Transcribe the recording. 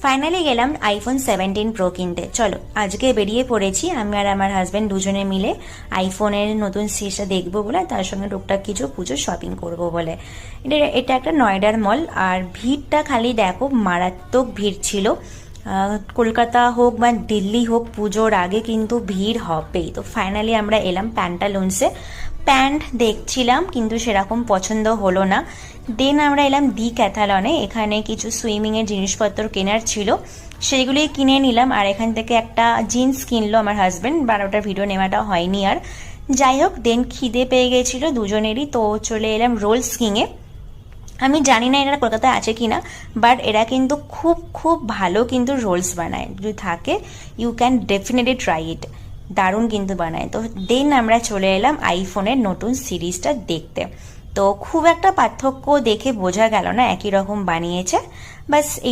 Finally গেলাম iPhone 17 pro কিনতে। চলো আজকে বেরিয়ে পড়েছি আমি আর আমার হাজবেন্ড দুজনে মিলে আইফোনের নতুন সিরিজটা দেখবো বলে, তার সঙ্গে টুকটাক কিছু পুজো শপিং করব বলে। এটা একটা নয়ডার মল, আর ভিড়টা খালি দেখো, মারাত্মক ভিড় ছিল। কলকাতা হোক বা দিল্লি হোক, পুজোর আগে কিন্তু ভিড় হবেই। তো ফাইনালি আমরা এলাম প্যান্টালুন্সে। প্যান্ট দেখছিলাম কিন্তু সেরকম পছন্দ হলো না। দেন আমরা এলাম দি ক্যাথালনে, এখানে কিছু সুইমিংয়ের জিনিসপত্র কেনার ছিল, সেগুলোই কিনে নিলাম। আর এখান থেকে একটা জিন্স কিনলো আমার হাজব্যান্ড, বারোটার ভিডিও নেওয়াটা হয়নি আর। যাই হোক, দেন খিদে পেয়ে গেছিলো দুজনেরই, তো চলে এলাম রোলস কিংয়ে। আমি জানি না এটা কলকাতায় আছে কিনা, বাট এরা কিন্তু খুব খুব ভালো কিন্তু রোলস বানায়। যদি থাকে you can definitely try it, দারুণ কিন্তু বানায়। তো দেন আমরা চলে এলাম আইফোনের নতুন সিরিজটা দেখতে। তো খুব একটা পার্থক্য দেখে বোঝা গেল না, একই রকম বানিয়েছে, বাস এই